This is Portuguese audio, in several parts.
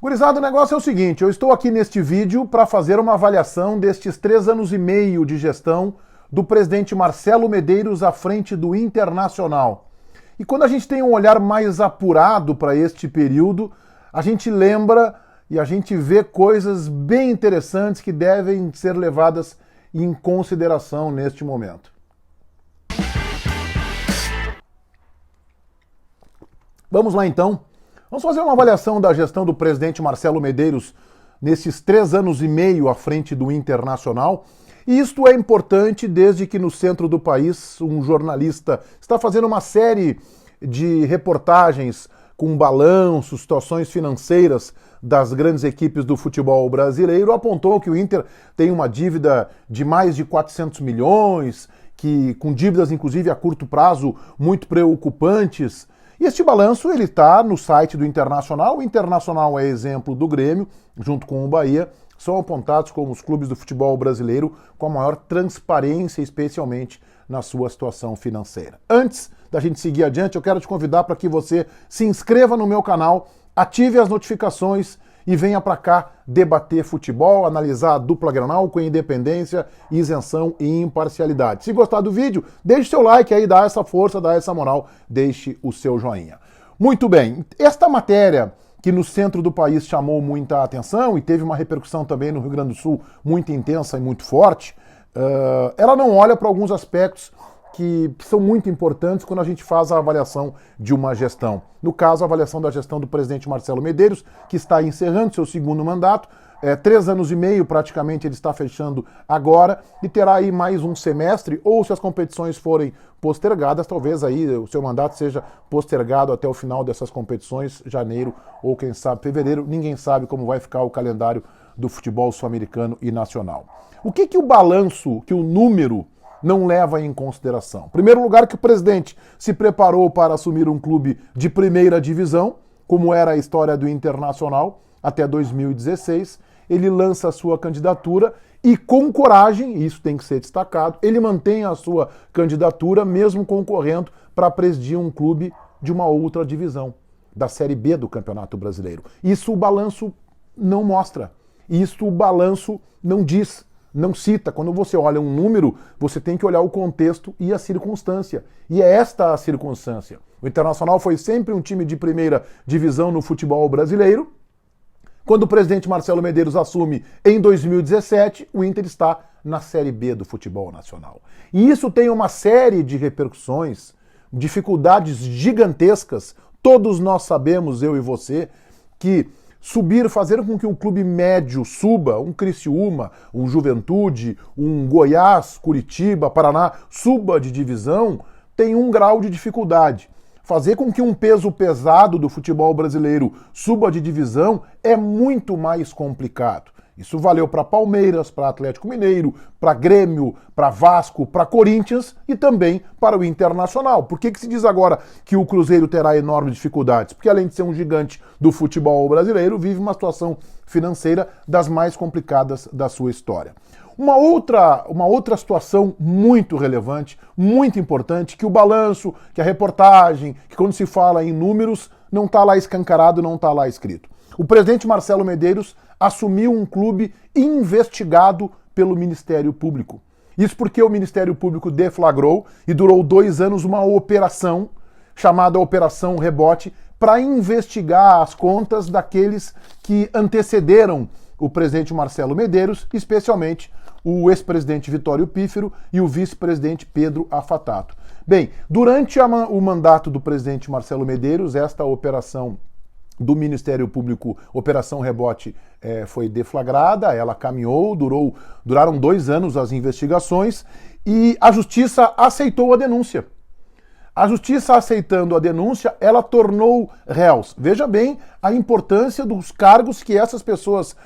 Gurizada, o negócio é o seguinte, eu estou aqui neste vídeo para fazer uma avaliação destes 3 anos e meio de gestão do presidente Marcelo Medeiros à frente do Internacional. E quando a gente tem um olhar mais apurado para este período, a gente lembra e a gente vê coisas bem interessantes que devem ser levadas em consideração neste momento. Vamos lá então. Vamos fazer uma avaliação da gestão do presidente Marcelo Medeiros nesses 3 anos e meio à frente do Internacional. E isto é importante desde que no centro do país um jornalista está fazendo uma série de reportagens com balanços, situações financeiras das grandes equipes do futebol brasileiro, apontou que o Inter tem uma dívida de mais de 400 milhões, com dívidas inclusive a curto prazo muito preocupantes. E este balanço ele está no site do Internacional. O Internacional é exemplo do Grêmio, junto com o Bahia, são apontados como os clubes do futebol brasileiro com a maior transparência, especialmente na sua situação financeira. Antes da gente seguir adiante, eu quero te convidar para que você se inscreva no meu canal, ative as notificações e venha para cá debater futebol, analisar a dupla Grenal com independência, isenção e imparcialidade. Se gostar do vídeo, deixe seu like aí, dá essa força, dá essa moral, deixe o seu joinha. Muito bem, esta matéria que no centro do país chamou muita atenção e teve uma repercussão também no Rio Grande do Sul muito intensa e muito forte, ela não olha para alguns aspectos que são muito importantes quando a gente faz a avaliação de uma gestão. No caso, a avaliação da gestão do presidente Marcelo Medeiros, que está encerrando seu 2º mandato, 3 anos e meio praticamente ele está fechando agora, e terá aí mais um semestre, ou se as competições forem postergadas, talvez aí o seu mandato seja postergado até o final dessas competições, janeiro ou quem sabe fevereiro, ninguém sabe como vai ficar o calendário do futebol sul-americano e nacional. O que o balanço, que o número não leva em consideração? Em primeiro lugar, que o presidente se preparou para assumir um clube de primeira divisão, como era a história do Internacional até 2016. Ele lança a sua candidatura e com coragem, e isso tem que ser destacado, ele mantém a sua candidatura mesmo concorrendo para presidir um clube de uma outra divisão, da Série B do Campeonato Brasileiro. Isso o balanço não mostra, isso o balanço não diz. Não cita. Quando você olha um número, você tem que olhar o contexto e a circunstância. E é esta a circunstância. O Internacional foi sempre um time de primeira divisão no futebol brasileiro. Quando o presidente Marcelo Medeiros assume em 2017, o Inter está na Série B do futebol nacional. E isso tem uma série de repercussões, dificuldades gigantescas. Todos nós sabemos, eu e você, que fazer com que um clube médio suba, um Criciúma, um Juventude, um Goiás, Curitiba, Paraná, suba de divisão, tem um grau de dificuldade. Fazer com que um peso pesado do futebol brasileiro suba de divisão é muito mais complicado. Isso valeu para Palmeiras, para Atlético Mineiro, para Grêmio, para Vasco, para Corinthians e também para o Internacional. Por que se diz agora que o Cruzeiro terá enormes dificuldades? Porque além de ser um gigante do futebol brasileiro, vive uma situação financeira das mais complicadas da sua história. Uma outra situação muito relevante, muito importante, que o balanço, que a reportagem, que quando se fala em números, não está lá escancarado, não está lá escrito. O presidente Marcelo Medeiros assumiu um clube investigado pelo Ministério Público. Isso porque o Ministério Público deflagrou e durou 2 anos uma operação chamada Operação Rebote para investigar as contas daqueles que antecederam o presidente Marcelo Medeiros, especialmente o ex-presidente Vitório Pífero e o vice-presidente Pedro Afatato. Bem, durante o mandato do presidente Marcelo Medeiros, esta operação do Ministério Público, Operação Rebote, foi deflagrada, ela caminhou, duraram 2 anos as investigações e a Justiça aceitou a denúncia. A Justiça aceitando a denúncia, ela tornou réus. Veja bem a importância dos cargos que essas pessoas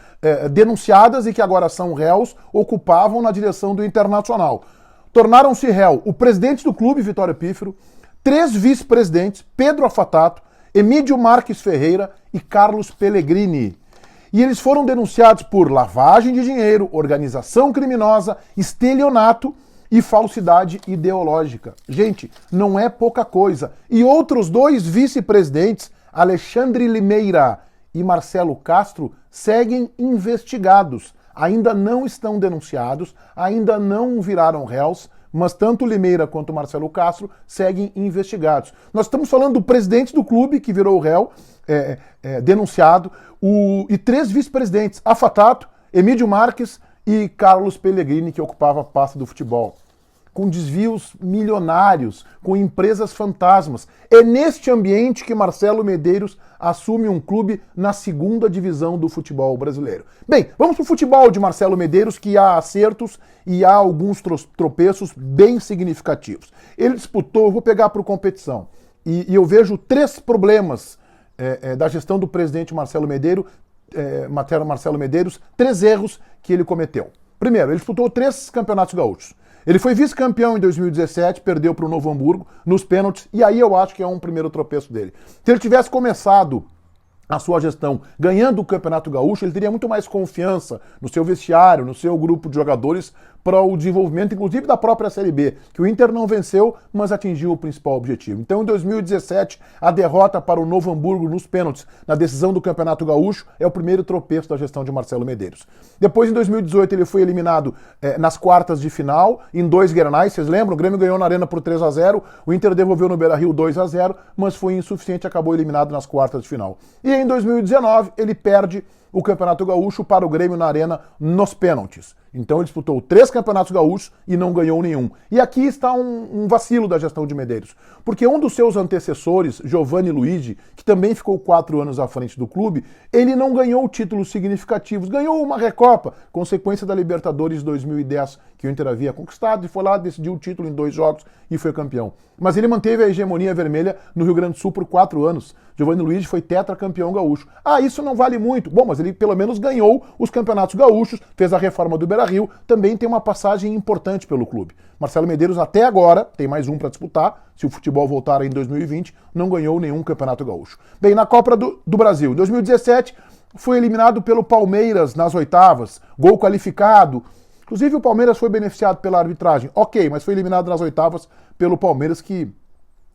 denunciadas e que agora são réus ocupavam na direção do Internacional. Tornaram-se réu o presidente do clube, Vitório Pífero, 3 vice-presidentes, Pedro Afatato, Emídio Marques Ferreira e Carlos Pellegrini. E eles foram denunciados por lavagem de dinheiro, organização criminosa, estelionato e falsidade ideológica. Gente, não é pouca coisa. E outros 2 vice-presidentes, Alexandre Limeira e Marcelo Castro seguem investigados. Ainda não estão denunciados, ainda não viraram réus, mas tanto Limeira quanto Marcelo Castro seguem investigados. Nós estamos falando do presidente do clube, que virou réu, denunciado, e 3 vice-presidentes, Afatato, Emílio Marques e Carlos Pellegrini, que ocupava a pasta do futebol, com desvios milionários, com empresas fantasmas. É neste ambiente que Marcelo Medeiros assume um clube na 2ª divisão do futebol brasileiro. Bem, vamos para o futebol de Marcelo Medeiros, que há acertos e há alguns tropeços bem significativos. Ele disputou, vou pegar para competição, e eu vejo 3 problemas da gestão do presidente Marcelo Medeiros, 3 erros que ele cometeu. Primeiro, ele disputou 3 campeonatos gaúchos. Ele foi vice-campeão em 2017, perdeu para o Novo Hamburgo nos pênaltis, e aí eu acho que é um primeiro tropeço dele. Se ele tivesse começado a sua gestão ganhando o Campeonato Gaúcho, ele teria muito mais confiança no seu vestiário, no seu grupo de jogadores, para o desenvolvimento, inclusive, da própria Série B, que o Inter não venceu, mas atingiu o principal objetivo. Então, em 2017, a derrota para o Novo Hamburgo nos pênaltis, na decisão do Campeonato Gaúcho, é o primeiro tropeço da gestão de Marcelo Medeiros. Depois, em 2018, ele foi eliminado nas quartas de final, em 2 Grenais, vocês lembram? O Grêmio ganhou na Arena por 3-0, o Inter devolveu no Beira-Rio 2-0, mas foi insuficiente, acabou eliminado nas quartas de final. E em 2019, ele perde o Campeonato Gaúcho para o Grêmio na Arena nos pênaltis. Então ele disputou 3 campeonatos gaúchos e não ganhou nenhum. E aqui está um vacilo da gestão de Medeiros. Porque um dos seus antecessores, Giovanni Luigi, que também ficou 4 anos à frente do clube, ele não ganhou títulos significativos. Ganhou uma Recopa, consequência da Libertadores 2010, que o Inter havia conquistado, e foi lá, decidiu o título em 2 jogos e foi campeão. Mas ele manteve a hegemonia vermelha no Rio Grande do Sul por 4 anos. Giovanni Luigi foi tetracampeão gaúcho. Ah, isso não vale muito. Bom, mas ele pelo menos ganhou os campeonatos gaúchos, fez a reforma do Beira-Rio, também tem uma passagem importante pelo clube. Marcelo Medeiros até agora, tem mais um para disputar, se o futebol voltar em 2020, não ganhou nenhum campeonato gaúcho. Bem, na Copa do Brasil, em 2017, foi eliminado pelo Palmeiras nas oitavas, gol qualificado. Inclusive o Palmeiras foi beneficiado pela arbitragem, ok, mas foi eliminado nas oitavas pelo Palmeiras, que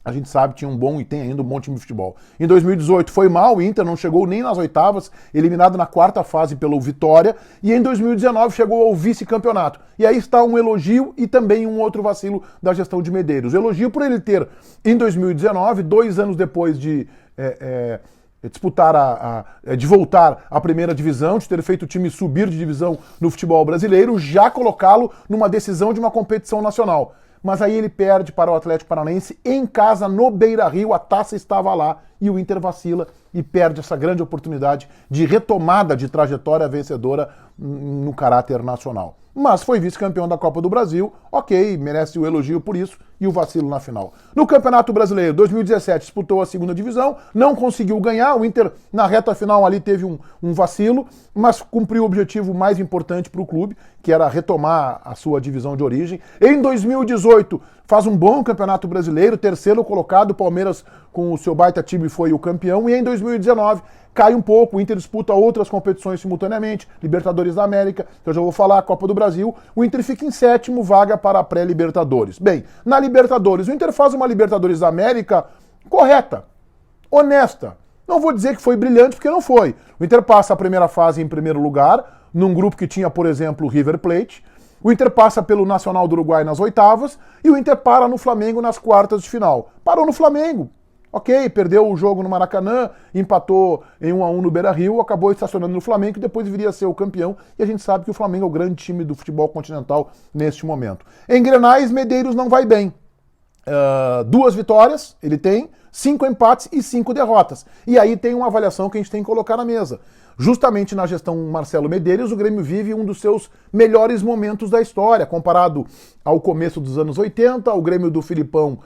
a gente sabe tinha um bom e tem ainda um bom time de futebol. Em 2018 foi mal, o Inter não chegou nem nas oitavas, eliminado na 4ª fase pelo Vitória, e em 2019 chegou ao vice-campeonato. E aí está um elogio e também um outro vacilo da gestão de Medeiros. Elogio por ele ter, em 2019, 2 anos depois de de voltar à primeira divisão, de ter feito o time subir de divisão no futebol brasileiro, já colocá-lo numa decisão de uma competição nacional. Mas aí ele perde para o Atlético Paranaense em casa, no Beira-Rio, a taça estava lá e o Inter vacila e perde essa grande oportunidade de retomada de trajetória vencedora no caráter nacional. Mas foi vice-campeão da Copa do Brasil, ok, merece o elogio por isso e o vacilo na final. No Campeonato Brasileiro, 2017, disputou a 2ª divisão, não conseguiu ganhar, o Inter na reta final ali teve um vacilo, mas cumpriu o objetivo mais importante para o clube, que era retomar a sua divisão de origem. Em 2018, faz um bom Campeonato Brasileiro, 3º colocado, o Palmeiras com o seu baita time foi o campeão, e em 2019 cai um pouco, o Inter disputa outras competições simultaneamente, Libertadores da América, que eu já vou falar, Copa do Brasil, o Inter fica em 7º, vaga para a pré-Libertadores. Bem, na Libertadores, o Inter faz uma Libertadores da América correta, honesta. Não vou dizer que foi brilhante, porque não foi. O Inter passa a primeira fase em primeiro lugar, num grupo que tinha, por exemplo, o River Plate, o Inter passa pelo Nacional do Uruguai nas oitavas, e o Inter para no Flamengo nas quartas de final. Parou no Flamengo. Ok, perdeu o jogo no Maracanã, empatou em 1-1 no Beira-Rio, acabou estacionando no Flamengo e depois viria a ser o campeão. E a gente sabe que o Flamengo é o grande time do futebol continental neste momento. Em Grenais, Medeiros não vai bem. 2 vitórias, ele tem, 5 empates e 5 derrotas. E aí tem uma avaliação que a gente tem que colocar na mesa. Justamente na gestão Marcelo Medeiros, o Grêmio vive um dos seus melhores momentos da história, comparado ao começo dos anos 80, ao Grêmio do Filipão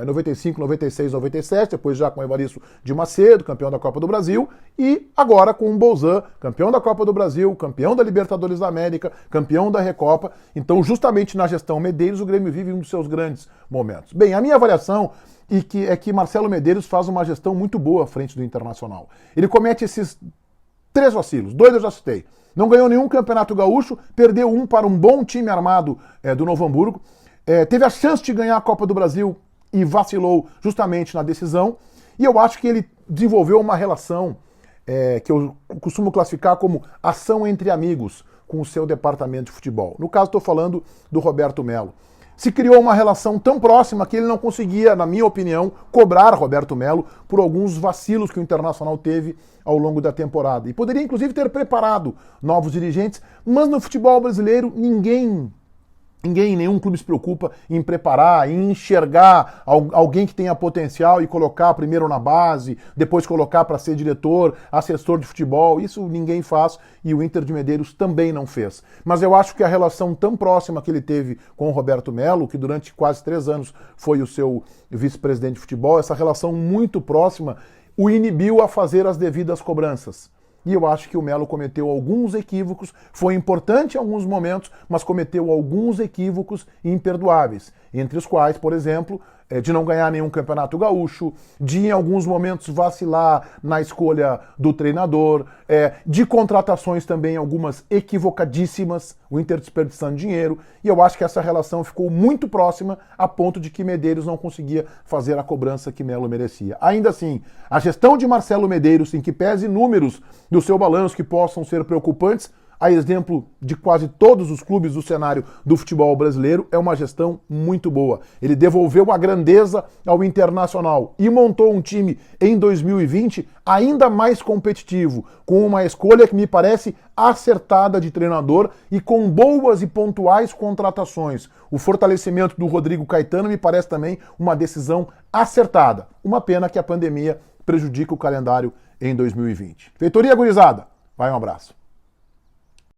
95, 96, 97, depois já com o Evaristo de Macedo, campeão da Copa do Brasil, e agora com o Bolzan, campeão da Copa do Brasil, campeão da Libertadores da América, campeão da Recopa. Então, justamente na gestão Medeiros, o Grêmio vive um dos seus grandes momentos. Bem, a minha avaliação é que Marcelo Medeiros faz uma gestão muito boa à frente do Internacional. Ele comete esses 3 vacilos, 2 eu já citei. Não ganhou nenhum campeonato gaúcho, perdeu um para um bom time armado do Novo Hamburgo. Teve a chance de ganhar a Copa do Brasil e vacilou justamente na decisão. E eu acho que ele desenvolveu uma relação que eu costumo classificar como ação entre amigos com o seu departamento de futebol. No caso, estou falando do Roberto Melo. Se criou uma relação tão próxima que ele não conseguia, na minha opinião, cobrar Roberto Melo por alguns vacilos que o Internacional teve ao longo da temporada. E poderia, inclusive, ter preparado novos dirigentes, mas no futebol brasileiro ninguém, nenhum clube se preocupa em preparar, em enxergar alguém que tenha potencial e colocar primeiro na base, depois colocar para ser diretor, assessor de futebol. Isso ninguém faz e o Inter de Medeiros também não fez. Mas eu acho que a relação tão próxima que ele teve com o Roberto Melo, que durante quase 3 anos foi o seu vice-presidente de futebol, essa relação muito próxima o inibiu a fazer as devidas cobranças. E eu acho que o Melo cometeu alguns equívocos, foi importante em alguns momentos, mas cometeu alguns equívocos imperdoáveis, entre os quais, por exemplo, de não ganhar nenhum campeonato gaúcho, de em alguns momentos vacilar na escolha do treinador, de contratações também algumas equivocadíssimas, o Inter desperdiçando dinheiro, e eu acho que essa relação ficou muito próxima a ponto de que Medeiros não conseguia fazer a cobrança que Melo merecia. Ainda assim, a gestão de Marcelo Medeiros, em que pese números do seu balanço que possam ser preocupantes, a exemplo de quase todos os clubes do cenário do futebol brasileiro, é uma gestão muito boa. Ele devolveu a grandeza ao Internacional e montou um time em 2020 ainda mais competitivo, com uma escolha que me parece acertada de treinador e com boas e pontuais contratações. O fortalecimento do Rodrigo Caetano me parece também uma decisão acertada. Uma pena que a pandemia prejudica o calendário em 2020. Feitoria gurizada, vai um abraço.